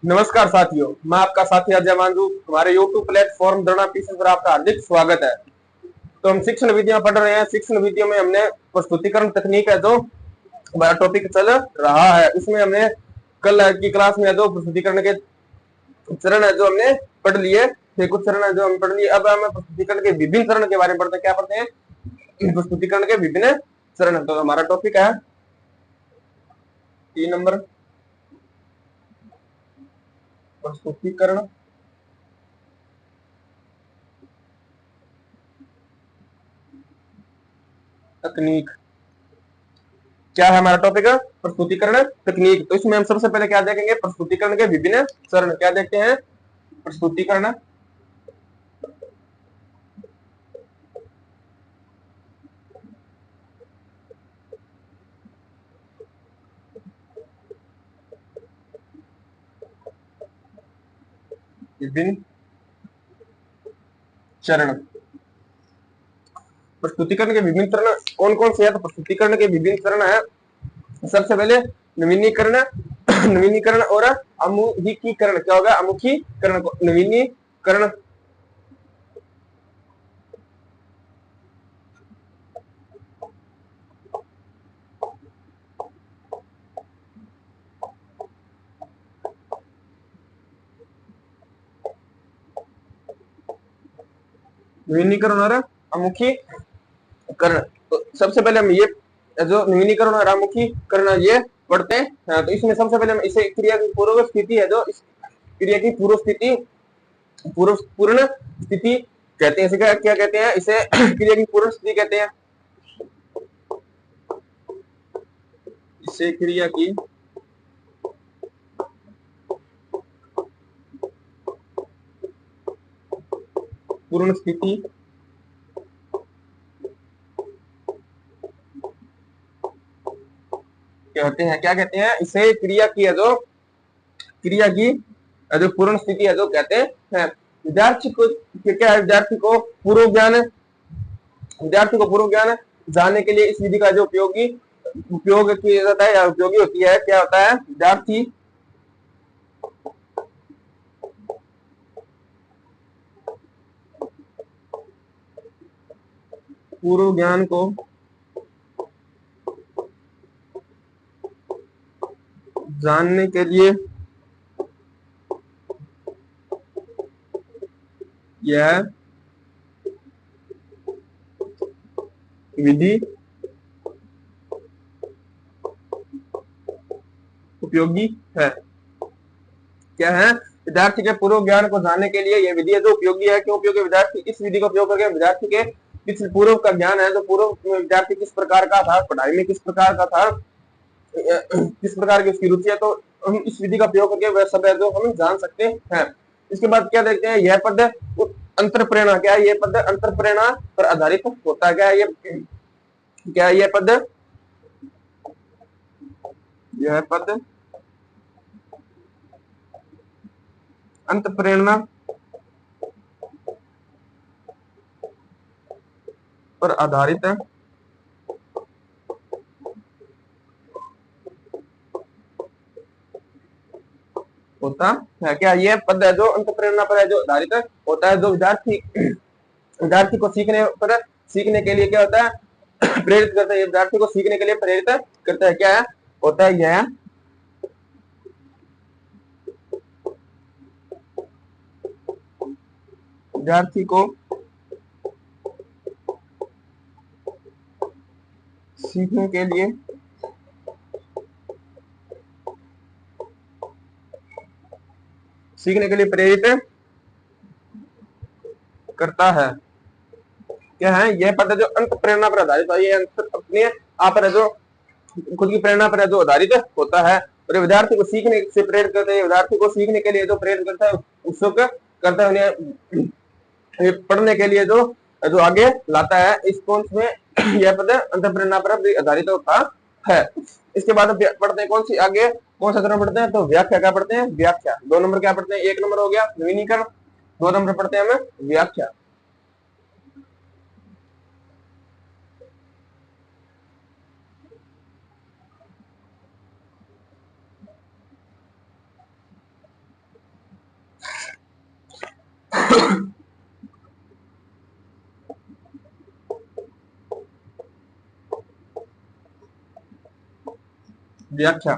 नमस्कार साथियों, मैं आपका साथी अजय मांझू। हमारे YouTube प्लेटफॉर्म दृढ़ा पीसेस पर आपका हार्दिक स्वागत है। तो हम शिक्षण विधियां पढ़ रहे हैं। शिक्षण विधियों में हमने प्रस्तुतिकरण तकनीक है जो हमारा टॉपिक चल रहा है, उसमें हमने कल की क्लास में जो प्रस्तुतिकरण के चरण है जो हमने पढ़ लिए थे, कुछ चरण है जो हम पढ़ लिए। अब हम प्रस्तुतिकरण के विभिन्न चरण के बारे में पढ़ते हैं। क्या पढ़ते हैं? प्रस्तुतिकरण के विभिन्न चरण। तो हमारा टॉपिक है 3 नंबर, प्रस्तुतिकरण तकनीक। क्या है हमारा टॉपिक? प्रस्तुतिकरण तकनीक। तो इसमें हम सबसे पहले क्या देखेंगे? प्रस्तुतिकरण के विभिन्न चरण। क्या देखते हैं? प्रस्तुतिकरण विभिन्न चरण। प्रस्तुतिकरण के विभिन्न चरण कौन कौन से है? तो प्रस्तुतिकरण के विभिन्न चरण है, सबसे पहले नवीनीकरण, नवीनीकरण और अमुखीकरण। क्या होगा? अमुखीकरण को नवीनीकरण, नवीनीकरण और अमुखीकरण। तो सबसे पहले हम ये जो नवीनीकरण और अमुखीकरण ये पढ़ते हैं। तो इसमें सबसे पहले हम इसे क्रिया की पूर्व स्थिति है, जो इस क्रिया की पूर्व स्थिति, पूर्ण स्थिति कहते हैं। इसे क्या क्या कहते हैं? इसे क्रिया की पूर्ण स्थिति कहते हैं। इसे क्रिया की पूर्ण स्थिति कहते हैं। क्या कहते हैं? इसे क्रिया की है जो क्रिया की जो पूर्ण स्थिति है जो कहते हैं। विद्यार्थी को क्या है? विद्यार्थी को पूर्व ज्ञान जानने के लिए इस विधि का जो उपयोग किया जाता है या उपयोगी होती है, क्या होता है? विद्यार्थी पूर्व ज्ञान को जानने के लिए यह विधि उपयोगी है। क्या है? विद्यार्थी के पूर्व ज्ञान को जानने के लिए यह विधि है जो उपयोगी है। क्यों उपयोगी? विद्यार्थी इस विधि का उपयोग करके विद्यार्थी के किस पूर्व का ज्ञान है, जो पूर्व में विद्यार्थी किस प्रकार का था, पढ़ाई में किस प्रकार का था, किस प्रकार की उसकी रुचि है, तो हम इस विधि का प्रयोग करके वह सब है जो हम जान सकते हैं। इसके बाद क्या देखते हैं? यह पद अंतर प्रेरणा। क्या है? यह पद अंतर प्रेरणा पर आधारित होता है। क्या है ये? क्या है यह पद? यह पद अंत प्रेरणा पर आधारित होता है। क्या ये पद है जो अंत प्रेरणा पर है जो आधारित होता है, जो विद्यार्थी विद्यार्थी को सीखने के लिए क्या होता है? प्रेरित करता है। विद्यार्थी को सीखने के लिए प्रेरित करता है। क्या है? होता है यह विद्यार्थी को सीखने के लिए प्रेरित करता है। क्या है? यह पद जो अंत प्रेरणा पर आधारित है, ये अपने आप पर जो खुद की प्रेरणा पर जो आधारित होता है, और विद्यार्थी को सीखने से प्रेरित करता है। विद्यार्थी को सीखने के लिए जो प्रेरित करता है, उत्सुक करता है उन्हें पढ़ने के लिए, जो जो आगे लाता है। इस कोर्स में यह पद अंत प्रेरणा पर आधारित होता है। इसके बाद पढ़ते हैं कौन सी आगे कौन सा चरण पढ़ते हैं? तो व्याख्या। क्या पढ़ते हैं? व्याख्या। 2 नंबर क्या पढ़ते हैं? 1 नंबर हो गया नवीनीकरण, 2 नंबर पढ़ते हैं हमें व्याख्या। व्याख्या।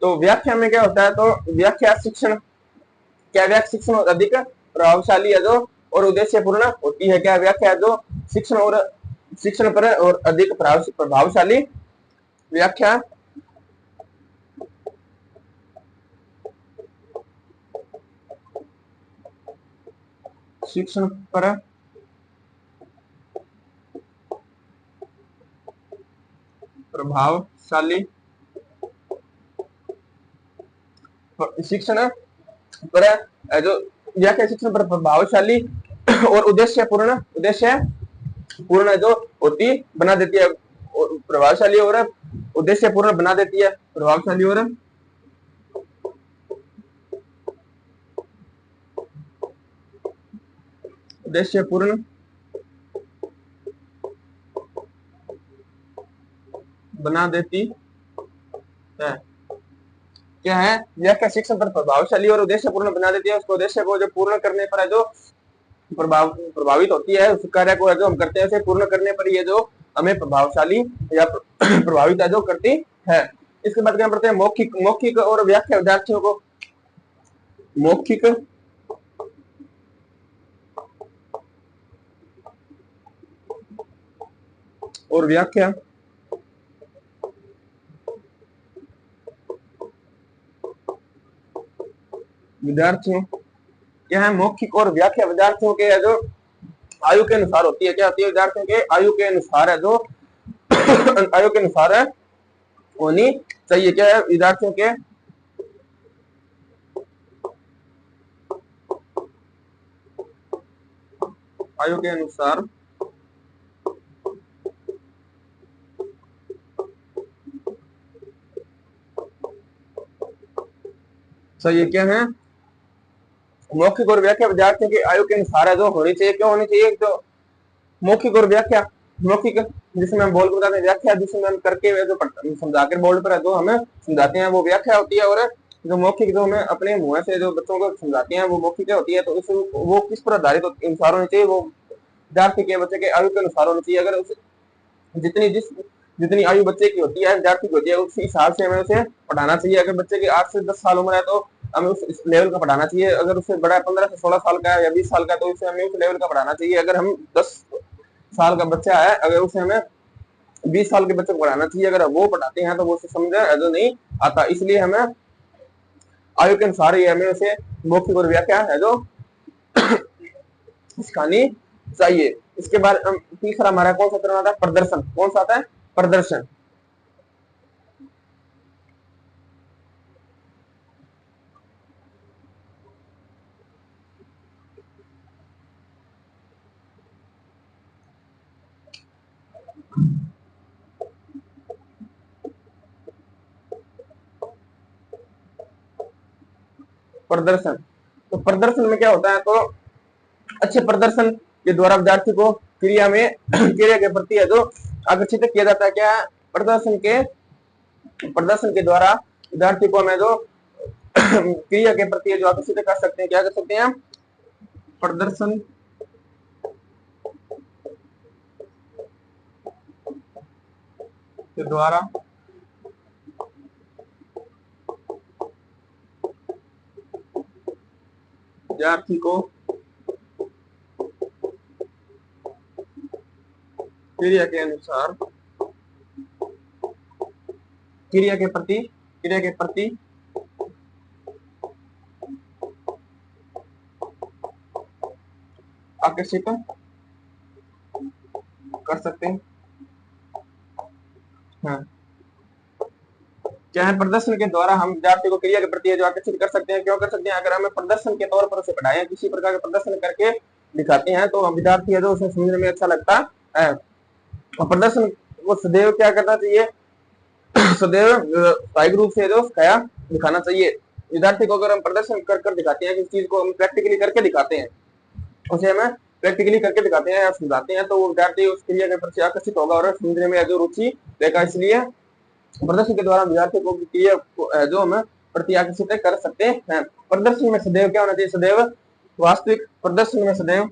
तो व्याख्या में क्या होता है, तो व्याख्या शिक्षण, क्या व्याख्या शिक्षण और अधिक प्रभावशाली है जो और उद्देश्य पूर्ण होती है। क्या व्याख्या है जो शिक्षण पर और अधिक प्रभावशाली व्याख्या शिक्षण पर प्रभावशाली शिक्षण पर जो व्याख्या शिक्षण पर प्रभावशाली और उद्देश्य पूर्ण जो होती बना देती है, प्रभावशाली और उद्देश्य पूर्ण बना देती है, प्रभावशाली और उद्देश्य पूर्ण बना देती है। क्या है, व्याख्या शिक्षण पर प्रभावशाली और उद्देश्य पूर्ण बना देती है। उसको उद्देश्य को जो पूर्ण करने पर है जो प्रभावित होती है, उस कार्य को जो हम करते हैं उसे पूर्ण करने पर ये जो हमें प्रभावशाली या प्रभावित जो करती है। इसके बाद क्या पढ़ते हैं, मौखिक और व्याख्या विद्यार्थियों को मौखिक और व्याख्या विद्यार्थियों, क्या है, मौखिक और व्याख्या विद्यार्थियों के जो आयु के अनुसार होती है। क्या होती है, विद्यार्थियों के आयु के अनुसार है जो आयु के अनुसार है होनी चाहिए। क्या है, विद्यार्थियों के आयु के अनुसार सही क्या है, मौखिक और व्याख्या विद्यार्थियों की आयु के अनुसार है जो होनी चाहिए। क्यों होनी चाहिए, जो मौखिक और व्याख्या, मौखिक जिसमें हम बोल कर बताते हैं, व्याख्या जिसमें हम करके जो समझाकर बोर्ड पर जो हमें समझाते हैं वो व्याख्या होती है, और जो मौखिक जो हमें अपने मुंह से जो बच्चों को समझाते हैं वो मौखिक होती है। तो उस वो किस पर आधारित अनुसार होनी चाहिए, वो विद्यार्थी के बच्चे के आयु के अनुसार होनी चाहिए। अगर उसे जितनी आयु बच्चे की होती है, विद्यार्थी की होती है, उसी हिसाब से हमें उसे पढ़ाना चाहिए। अगर बच्चे की 8 से 10 साल उम्र है तो हमें उस लेवल का पढ़ाना चाहिए। अगर उससे बड़ा 15 से 16 साल का है या 20 साल का, तो उसे हमें उस लेवल का पढ़ाना चाहिए। अगर हम 10 साल का बच्चा है, अगर उसे हमें 20 साल के बच्चे को पढ़ाना चाहिए। अगर वो पढ़ाते हैं तो वो उसे समझ जो नहीं आता, इसलिए हमें आयु के अनुसार ही हमें उसे मौखिक और व्याख्या है जो सिखानी चाहिए। इसके बाद तीसरा हमारा कौन सा चरण आता है, प्रदर्शन। कौन सा आता है, प्रदर्शन। प्रदर्शन, तो प्रदर्शन में क्या होता है, तो अच्छे प्रदर्शन के द्वारा विद्यार्थी को क्रिया के प्रति है जो आकर्षित किया जाता है। क्या है, प्रदर्शन के द्वारा विद्यार्थी को हमें जो क्रिया के प्रति जो आकर्षित कर सकते हैं, क्या कर सकते हैं, प्रदर्शन के द्वारा विद्यार्थी को क्रिया के अनुसार क्रिया के प्रति आकर्षित कर सकते हैं। हाँ, क्या है, प्रदर्शन के द्वारा हम विद्यार्थी को क्रिया के प्रति जो आकर्षित कर सकते हैं। क्यों कर सकते हैं, अगर हमें प्रदर्शन के तौर पर उसे पढ़ाएं, किसी प्रकार के प्रदर्शन करके दिखाते हैं, तो विद्यार्थी है जो उसे समझने में अच्छा लगता है। और प्रदर्शन को सदैव क्या करना चाहिए, सदैव व्यावसायिक रूप से जो सिखाया दिखाना चाहिए। विद्यार्थी को अगर हम प्रदर्शन कर दिखाते हैं, किसी चीज को हम प्रैक्टिकली करके दिखाते हैं, उसे हमें प्रैक्टिकली करके दिखाते हैं या समझाते हैं, तो वो विद्यार्थी उस क्रिया के प्रति आकर्षित होगा और समझने में जो रुचि रहेगा। इसलिए प्रदर्शन के द्वारा विद्यार्थी को क्रिया जो हमें प्रति आकर्षित कर सकते हैं। प्रदर्शन में सदैव क्या होना चाहिए, सदैव वास्तविक प्रदर्शन में सदैव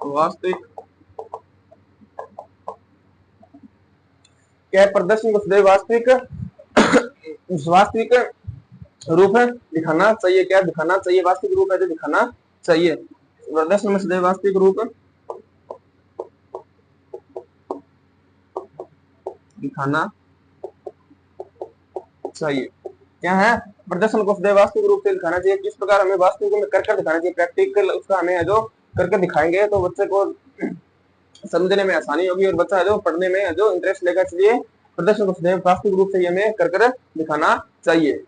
वास्तविक क्या प्रदर्शन को सदैव वास्तविक वास्तविक रूप है दिखाना चाहिए। क्या दिखाना चाहिए? वास्तविक रूप है जो दिखाना चाहिए। प्रदर्शन में सदैव वास्तविक रूप दिखाना चाहिए। क्या है? प्रदर्शन को सदैव वास्तविक रूप से दिखाना चाहिए। किस प्रकार हमें वास्तविक में कर दिखाना चाहिए, प्रैक्टिकल उसका हमें जो करके दिखाएंगे तो बच्चे को समझने में आसानी होगी और बच्चा जो पढ़ने में जो इंटरेस्ट लेगा। इसलिए प्रदर्शन को सदैव वास्तविक रूप से हमें कर दिखाना चाहिए।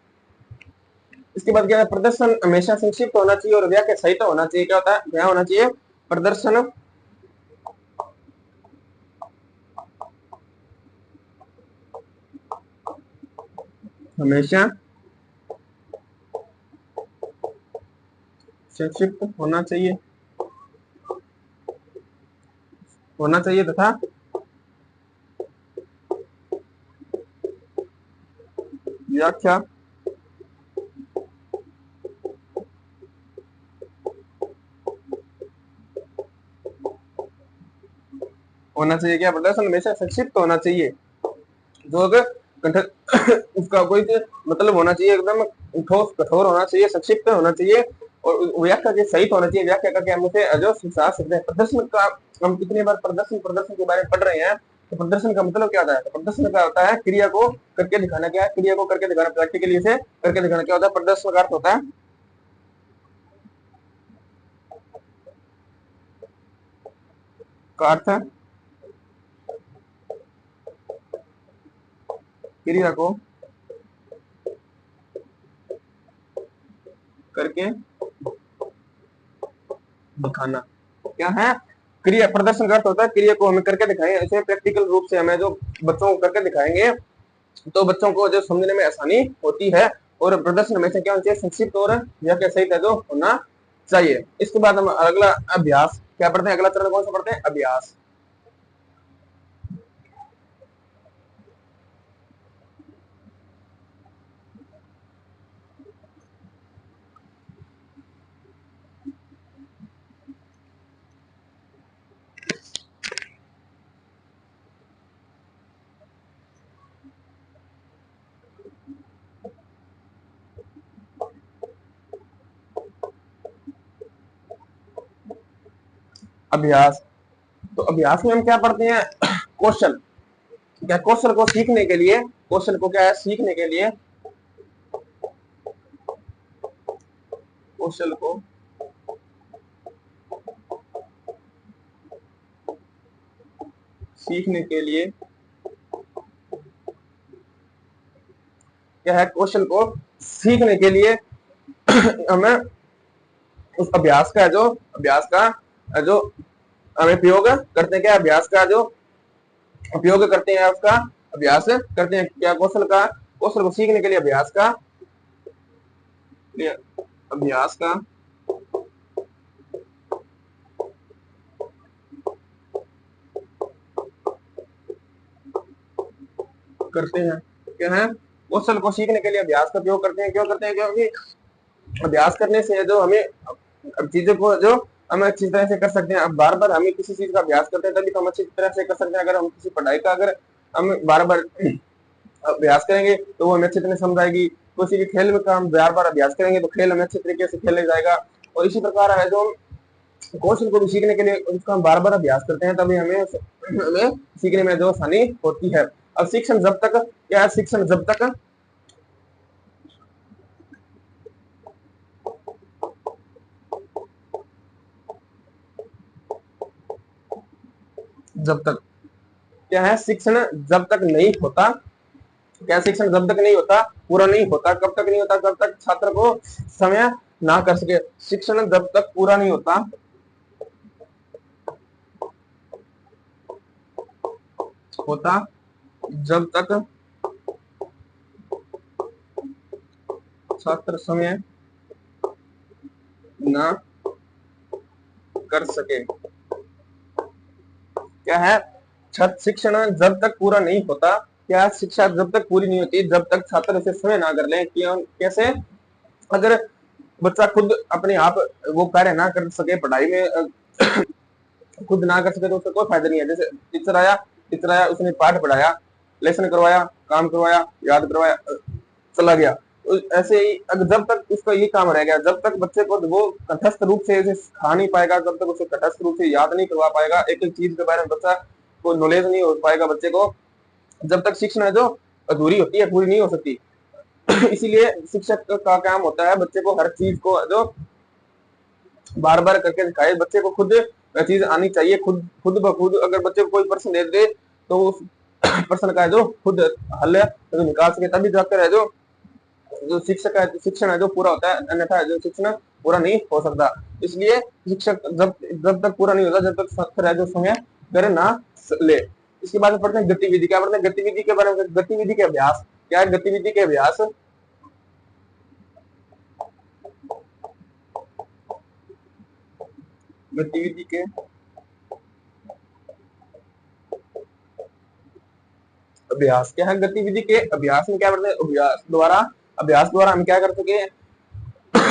इसके बाद क्या है? प्रदर्शन हमेशा संक्षिप्त होना चाहिए और व्याख्या सहित होना चाहिए। क्या होता है? क्या होना चाहिए? प्रदर्शन हमेशा संक्षिप्त होना चाहिए तथा व्याख्या होना चाहिए। क्या? प्रदर्शन हमेशा संक्षिप्त होना चाहिए। जो अगर उसका कोई मतलब होना चाहिए, एकदम ठोस कठोर होना चाहिए, संक्षिप्त होना चाहिए और व्याख्या के सहित होना चाहिए। व्याख्या करके हम उसे जो समझा सकते हैं। प्रदर्शन का हम कितनी बार प्रदर्शन के बारे में पढ़ रहे हैं। तो प्रदर्शन का मतलब क्या होता है? तो प्रदर्शन का होता है क्रिया को करके दिखाना। क्या है? क्रिया को करके दिखाना, प्रैक्टिकली से करके दिखाना। क्या होता है? प्रदर्शन का अर्थ होता है का अर्थ है क्रिया को करके दिखाना। क्या है? क्रिया। प्रदर्शन का अर्थ होता है क्रिया को हमें करके दिखाएं। ऐसे प्रैक्टिकल रूप से हमें जो बच्चों को करके दिखाएंगे तो बच्चों को जो समझने में आसानी होती है। और प्रदर्शन हमेशा क्या होना चाहिए? संक्षिप्त और व्याख्या सहित है जो होना चाहिए। इसके बाद हम अगला अभ्यास क्या पढ़ते हैं? अगला चरण कौन सा पढ़ते हैं? अभ्यास। अभ्यास। तो अभ्यास में हम क्या पढ़ते हैं? क्वेश्चन। क्या? क्वेश्चन को सीखने के लिए, क्वेश्चन को क्या है? सीखने के लिए, क्वेश्चन को सीखने के लिए क्या है? क्वेश्चन को सीखने के लिए हमें उस अभ्यास का जो हमें प्रयोग करते हैं। क्या? अभ्यास का जो उपयोग करते हैं, उसका अभ्यास करते हैं। क्या? कौशल को सीखने के लिए अभ्यास का करते हैं। क्या है? कौशल को सीखने के लिए अभ्यास का उपयोग करते हैं। क्यों करते हैं? क्योंकि अभ्यास करने से जो हमें चीजों को जो हम अच्छी तरह से कर सकते हैं। अब बार बार हमें किसी चीज का अभ्यास करते हैं तभी तो हम अच्छी तरह से कर सकते हैं। अगर हम किसी पढ़ाई का अगर हम बार बार अभ्यास करेंगे तो वो हमें अच्छी तरह समझ आएगी। किसी भी खेल में का हम बार बार अभ्यास करेंगे तो खेल हमें अच्छे तरीके से खेला जाएगा। और इसी प्रकार है जो कौशल को भी सीखने के लिए उसका हम बार बार अभ्यास करते हैं तभी हमें सीखने में जो आसानी होती है। अब शिक्षण जब तक क्या है? शिक्षण जब तक क्या है? शिक्षण जब तक नहीं होता। क्या? शिक्षण जब तक नहीं होता, पूरा नहीं होता। कब तक नहीं होता? जब तक छात्र को समय ना कर सके। शिक्षण जब तक पूरा नहीं होता जब तक छात्र समय ना कर सके। क्या है? शिक्षण जब तक पूरा नहीं होता क्या शिक्षा जब तक पूरी नहीं होती जब तक छात्र उसे स्वयं ना कर ले। कैसे? अगर बच्चा खुद अपने आप वो कार्य ना कर सके पढ़ाई में, खुद ना कर सके तो उसका कोई फायदा नहीं है। जैसे टीचर आया उसने पाठ पढ़ाया, लेसन करवाया, काम करवाया, याद करवाया, चला गया। तो ऐसे ही अगर जब तक उसका ये काम रहेगा, जब तक बच्चे को वो तटस्थ रूप से उसे सिखा नहीं पाएगा, जब तक उसे तटस्थ रूप से याद नहीं करवा पाएगा, एक एक चीज के बारे में बच्चा को नॉलेज नहीं हो पाएगा बच्चे को, जब तक शिक्षा है जो अधूरी होती है, पूरी नहीं हो सकती। इसीलिए शिक्षक का काम होता है बच्चे को हर चीज को जो बार बार करके दिखाए। बच्चे को खुद चीज आनी चाहिए, खुद खुद ब खुद अगर बच्चे को कोई प्रश्न दे दे तो उस प्रश्न का जो खुद हल तो निकाल सके, तभी जाकर है जो जो शिक्षक है शिक्षण है जो पूरा होता है, अन्यथा जो शिक्षण पूरा नहीं हो सकता। इसलिए शिक्षक जब जब तक पूरा नहीं होता जब तक छात्र है जो समय करे ना ले। इसके बाद पढ़ते हैं गतिविधि। क्या पढ़ते हैं? गतिविधि के बारे में। गतिविधि के अभ्यास। क्या है गतिविधि के अभ्यास? गतिविधि के अभ्यास। क्या है गतिविधि के अभ्यास में? क्या पढ़ते हैं? अभ्यास द्वारा हम क्या कर सके?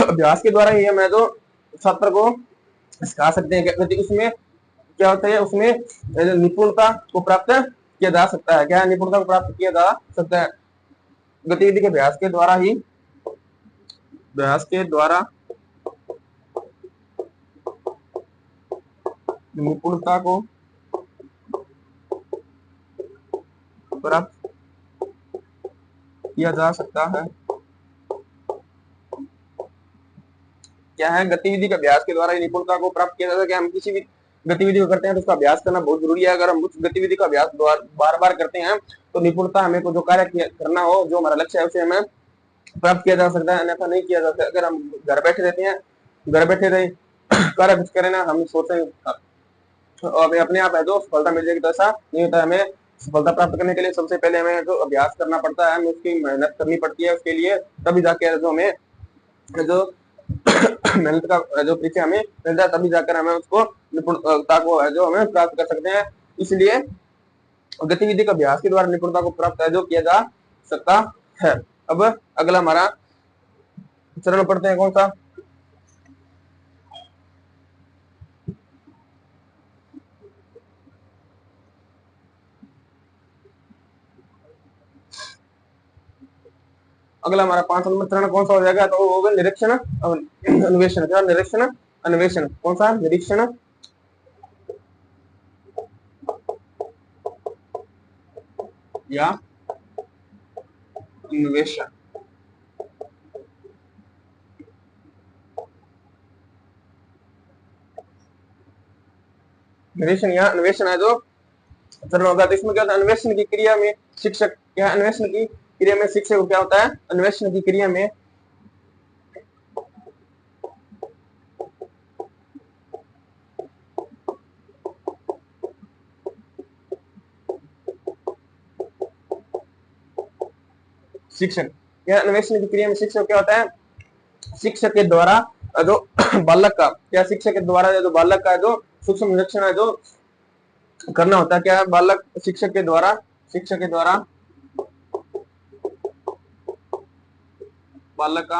अभ्यास के द्वारा ही हम है जो छात्र को सिखा सकते हैं। उसमें क्या होता है? उसमें निपुणता को प्राप्त किया जा सकता है। क्या है? निपुणता को प्राप्त किया जा सकता है गतिविधि के अभ्यास के द्वारा निपुणता को प्राप्त किया जा सकता है। क्या है? गतिविधि के अभ्यास के द्वारा निपुणता को प्राप्त किया जा सकता है। हम किसी भी गतिविधि को करते हैं तो उसका अभ्यास करना बहुत जरूरी है। अगर हम उस गतिविधि का अभ्यास बार बार करते हैं तो निपुणता हमें को जो कार्य करना हो, जो हमारा लक्ष्य है, उसे हमें प्राप्त किया जा सकता है, अन्यथा नहीं किया जा सकता। अगर हम घर बैठे रहते हैं, घर बैठे रहे कार्य कुछ करें ना, हम सोचते हैं हमें अपने आप है जो सफलता मिल जाएगी, तो ऐसा नहीं होता है। हमें सफलता प्राप्त करने के लिए सबसे पहले हमें जो अभ्यास करना पड़ता है, हमें उसकी मेहनत करनी पड़ती है उसके लिए, तभी जाके जो हमें जो मेहनत का जो पीछे हमें मिलता है, तभी जाकर हमें उसको निपुणता को है जो हमें प्राप्त कर सकते हैं। इसलिए गतिविधि का अभ्यास के द्वारा निपुणता को प्राप्त है जो किया जा सकता है। अब अगला हमारा चरण पढ़ते हैं, कौन सा? अगला हमारा 5 नंबर चरण कौन सा हो जाएगा? तो वो होगा निरीक्षण अन्वेषण। क्या? निरीक्षण अन्वेषण। कौन सा? निरीक्षण या अन्वेषण। निरीक्षण या अन्वेषण है जो चरण होगा। तो इसमें क्या होता है? अन्वेषण की क्रिया में शिक्षक क्या? अन्वेषण की क्रिया में शिक्षक को क्या होता है? अन्वेषण की क्रिया में शिक्षक या अन्वेषण की क्रिया में शिक्षक क्या होता है? शिक्षक के द्वारा जो बालक का क्या? शिक्षक के द्वारा जो बालक का जो सूक्ष्म निरीक्षण है जो करना होता है। क्या है? बालक शिक्षक के द्वारा बालक का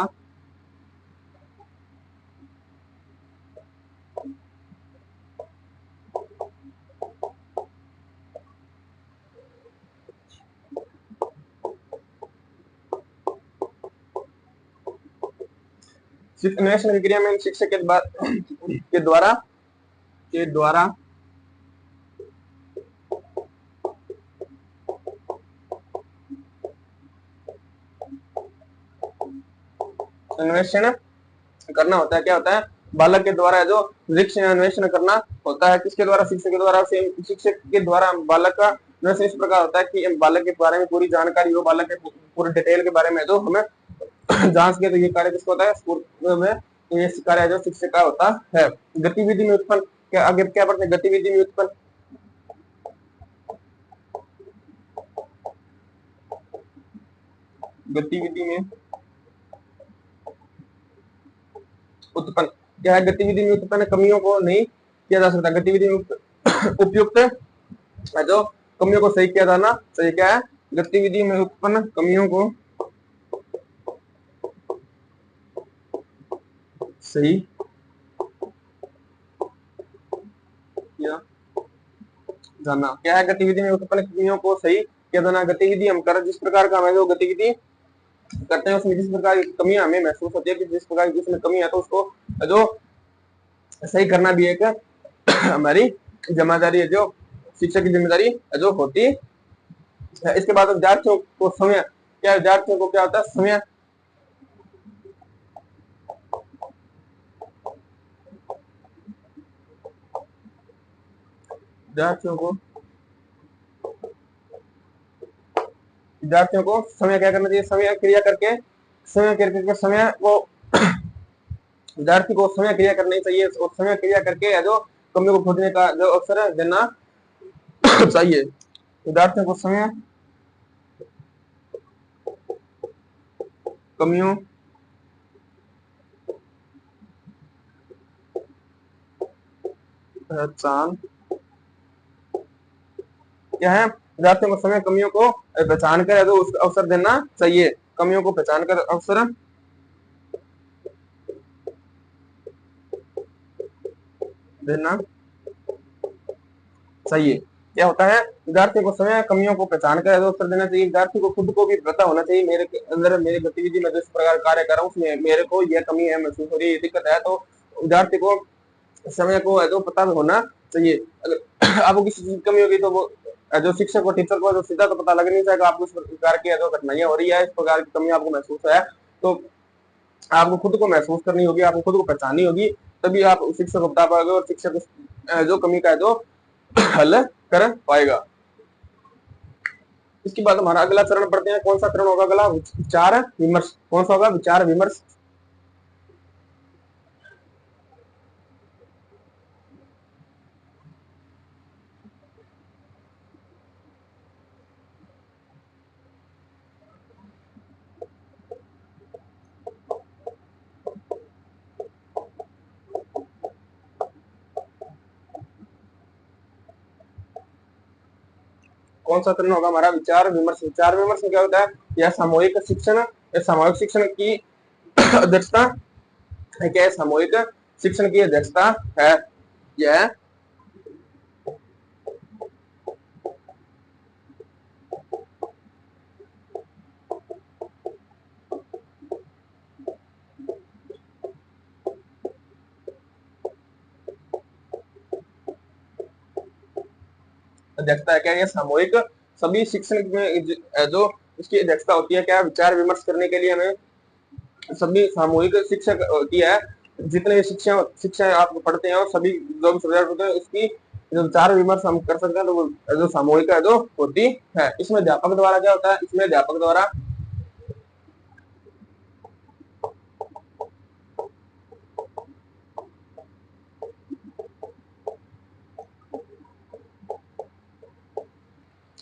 अन्वेषण की क्रिया में शिक्षक के द्वारा अन्वेषण करना होता है। क्या होता है? बालक के द्वारा जो निरीक्षण अन्वेषण करना होता है। किसके द्वारा? शिक्षक के द्वारा। शिक्षक के द्वारा बालक का अन्वेषण इस प्रकार होता है कि बालक के बारे में पूरी जानकारी हो, बालक के पूरे डिटेल के बारे में जो हमें जांच के, तो ये कार्य किसका होता है? स्कूल में ये कार्य जो शिक्षक का होता है। गतिविधि में उत्पन्न क्या? आगे क्या पढ़ते हैं? गतिविधि में उत्पन्न गतिविधि में उत्पन्न क्या है? गतिविधि में उत्पन्न कमियों को नहीं किया जा सकता। गतिविधि में उपयुक्त जो कमियों को सही किया जाना चाहिए। क्या है? गतिविधि में उत्पन्न कमियों को सही किया जाना। क्या है? गतिविधि में उत्पन्न कमियों को सही किया जाना। गतिविधि हम कर जिस प्रकार का हमें जो गतिविधि करते हैं उसमें जिस प्रकार की कमियां हमें महसूस होती है कि जिस प्रकार की उसमें कमी है तो उसको जो सही करना भी एक हमारी जिम्मेदारी है, जो शिक्षक की जिम्मेदारी जो होती है। इसके बाद विद्यार्थियों को समय, क्या विद्यार्थियों को क्या होता है? समय विद्यार्थियों को समय क्या करना चाहिए? समय क्रिया समय को विद्यार्थी को समय क्रिया करनी चाहिए और समय क्रिया करके जो कमियों को खोजने का जो अवसर देना चाहिए। विद्यार्थियों को समय कमियों पहचान, क्या है? विद्यार्थियों को समय कमियों को पहचान कर जो उसका अवसर देना चाहिए। कमियों को पहचान कर अवसर देना चाहिए। क्या होता है? विद्यार्थी को समय कमियों को पहचान कर अवसर देना चाहिए। विद्यार्थी को खुद को भी पता होना चाहिए मेरे अंदर मेरी गतिविधि में जिस प्रकार कार्य कर रहा हूँ उसमें मेरे को यह कमी है महसूस हो रही है, दिक्कत है, तो विद्यार्थी को समय को जो पता होना चाहिए। अगर आपको किसी चीज की कमी होगी तो वो जो शिक्षक को टीचर को जो सीधा तो पता लग नहीं जाएगा आपको इस प्रकार की जो घटनाएं हो रही है, इस प्रकार की कमी आपको महसूस है, तो आपको खुद को महसूस करनी होगी, आपको खुद को पहचाननी होगी, तभी आप शिक्षक को बता पाओगे और शिक्षक जो कमी का है जो हल कर पाएगा। इसके बाद हमारा अगला चरण पढ़ते हैं। कौन सा चरण होगा अगला? विचार विमर्श। कौन सा होगा? विचार विमर्श। कौन सा चरण होगा हमारा? विचार विमर्श। विचार विमर्श में क्या होता है? यह सामूहिक शिक्षण, सामूहिक शिक्षण की अध्यक्षता है। क्या है? सामूहिक शिक्षण की अध्यक्षता है। यह अध्यक्षता है। क्या? यह सामूहिक सभी शिक्षण में जो इसकी अध्यक्षता होती है। क्या? विचार विमर्श करने के लिए हमें सभी सामूहिक शिक्षक होती है। जितने शिक्षा शिक्षा आप पढ़ते हैं और सभी जो भी सब्जेक्ट होते हैं उसकी जो विचार विमर्श हम कर सकते हैं तो वो जो सामूहिक है जो होती है। इसमें अध्यापक द्वारा क्या होता है? इसमें अध्यापक द्वारा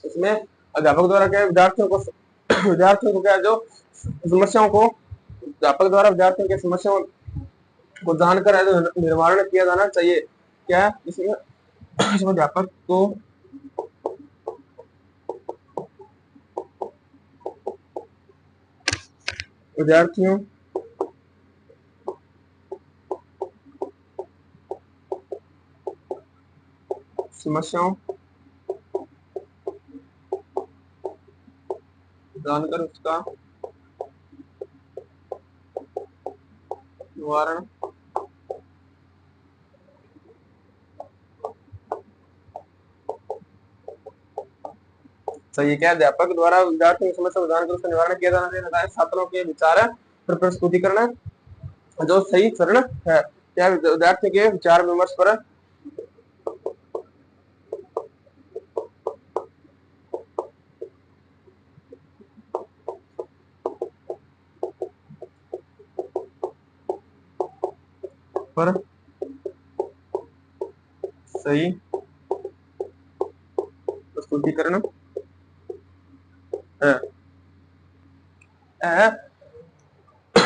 इसमें अध्यापक द्वारा क्या है? विद्यार्थियों को क्या है? जो समस्याओं को अध्यापक द्वारा विद्यार्थियों की समस्याओं को जानकर है जो निर्माण किया जाना चाहिए। क्या है? इसमें अध्यापक को विद्यार्थियों समस्याओं जानकर उसका निवारण चाहिए। क्या? अध्यापक द्वारा विद्यार्थियों की समस्या को जानकर उसका निवारण किया जाना चाहिए। छात्रों के विचार पर प्रस्तुतिकरण जो सही चरण है। क्या? विद्यार्थियों के विचार विमर्श पर सही प्रस्तुतिकरण है।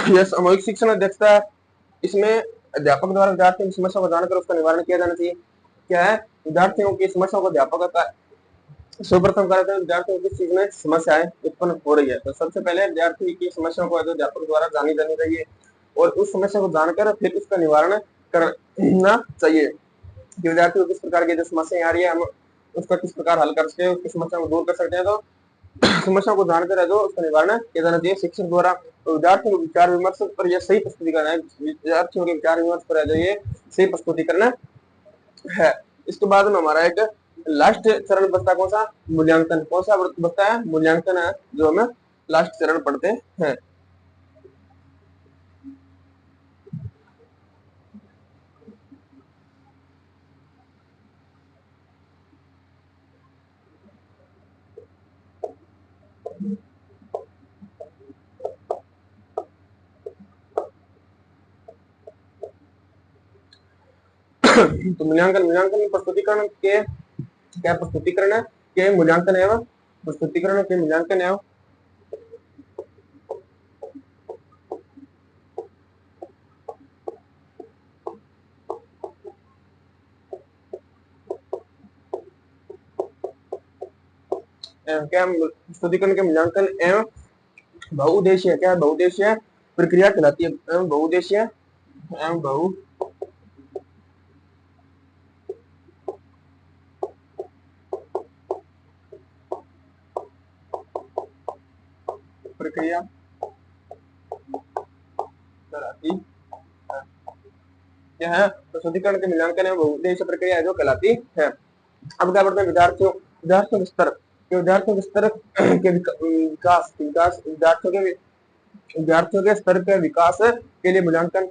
यह सामूहिक शिक्षण अध्यक्षता है। इसमें अध्यापक द्वारा विद्यार्थियों की समस्या को जानकर उसका निवारण किया जाना चाहिए। क्या है? विद्यार्थियों की समस्या को अध्यापक सर्वप्रथम कार्य है विद्यार्थियों को किस चीज में समस्याएं उत्पन्न हो रही है। तो सबसे पहले विद्यार्थी की समस्या को अध्यापक द्वारा जानी चाहिए और उस समस्या को जानकर फिर उसका निवारण करना चाहिए कि विद्यार्थी को किस प्रकार की जो समस्या आ रही है हम उसका किस प्रकार हल कर सकते हैं, उसकी समस्या को दूर कर सकते हैं। तो समस्या को जानकर है जो उसका निवारण किया जाना चाहिए शिक्षक द्वारा। तो विद्यार्थियों के विचार विमर्श पर यह सही प्रस्तुतिकरण है, विद्यार्थियों के विचार विमर्श पर है जो ये सही प्रस्तुतिकरण है। इसके बाद में हमारा एक लास्ट चरण बचता कौन सा, मूल्यांकन। कौन सा बचता है, मूल्यांकन है जो हमें लास्ट चरण पढ़ते हैं। तो मूल्यांकन प्रस्तुतिकरण के क्या प्रस्तुतिकरण है के मूल्यांकन एवं प्रस्तुतिकरण के मूल्यांकन एवं क्या प्रस्तुतिकरण के मूल्यांकन एवं बहुउद्देशीय क्या बहुउद्देशीय प्रक्रिया कहलाती है। एवं बहुउद्देशीय एवं बहु प्रक्रिया कहलाती है। क्या है, प्रस्तुतिकरण के मूल्यांकन एवं बहुउद्देशीय प्रक्रिया जो कहलाती है। अब क्या पढ़ते हैं, विद्यार्थियों के स्तर विद्यार्थियों के स्तर के विकास विद्यार्थियों के स्तर के विकास के लिए मूल्यांकन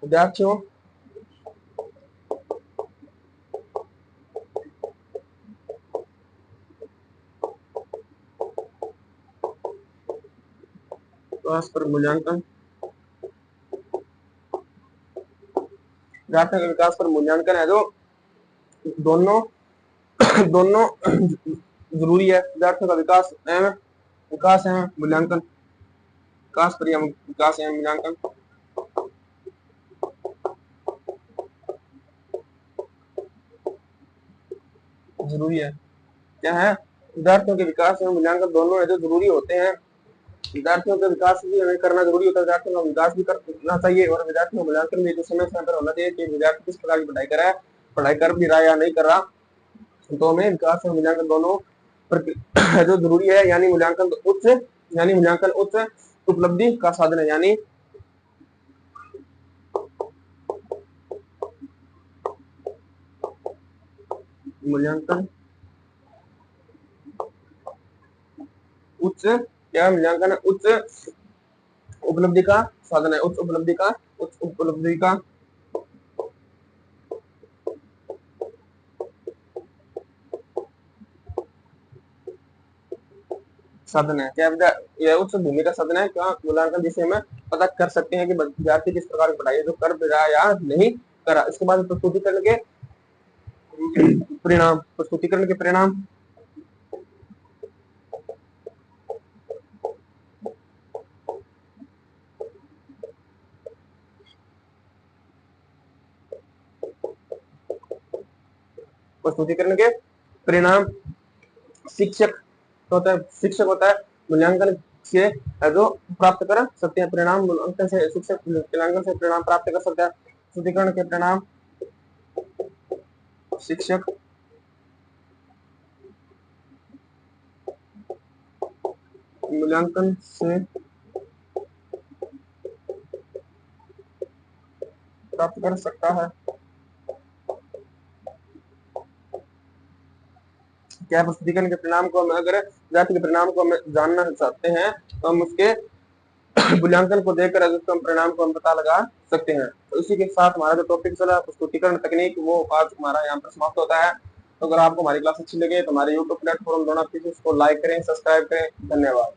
विद्यार्थियों विकास पर मूल्यांकन विद्यार्थियों के विकास पर मूल्यांकन है जो दोनों दोनों जरूरी है। विद्यार्थियों का विकास है मूल्यांकन विकास एवं मूल्यांकन जरूरी है। क्या है, विद्यार्थियों के विकास एवं मूल्यांकन दोनों है जो जरूरी होते हैं। विद्यार्थियों का विकास भी हमें करना जरूरी होता है, विद्यार्थियों का विकास भी करना चाहिए और विद्यार्थियों का मूल्यांकन भी समय समय पर होना चाहिए कि विद्यार्थी किस प्रकार की पढ़ाई कर रहा है, पढ़ाई कर भी रहा है या नहीं कर रहा। तो हमें विकास और मूल्यांकन दोनों जो जरूरी है। यानी मूल्यांकन उच्च उपलब्धि का साधन है। यानी मूल्यांकन उच्च क्या मूल्यांकन उच्च उपलब्धि का साधन है। उच्च उपलब्धि का साधन है। क्या यह उच्च भूमि का साधन है क्या मूल्यांकन, जिसे हमें पता कर सकते हैं कि विद्यार्थी किस प्रकार की पढ़ाई जो कर रहा है या नहीं कर रहा। इसके बाद प्रस्तुतिकरण के परिणाम प्रस्तुतिकरण के परिणाम शिक्षक होता है मूल्यांकन से जो प्राप्त कर सकते हैं। परिणाम मूल्यांकन से शिक्षक मूल्यांकन से परिणाम प्राप्त कर सकता है। प्रस्तुतिकरण के परिणाम शिक्षक मूल्यांकन से प्राप्त कर सकता है। क्या प्रस्तुतिकरण के परिणाम को हम अगर विद्यार्थी के परिणाम को हम जानना चाहते हैं तो हम उसके मूल्यांकन को देखकर उसका परिणाम को हम पता लगा सकते हैं। तो इसी के साथ हमारा जो टॉपिक चला प्रस्तुतिकरण तकनीक वो आज हमारा यहाँ पर समाप्त होता है। तो अगर आपको हमारी क्लास अच्छी लगे तो हमारे यूट्यूब प्लेटफॉर्म दोनों उसको लाइक करें, सब्सक्राइब करें। धन्यवाद।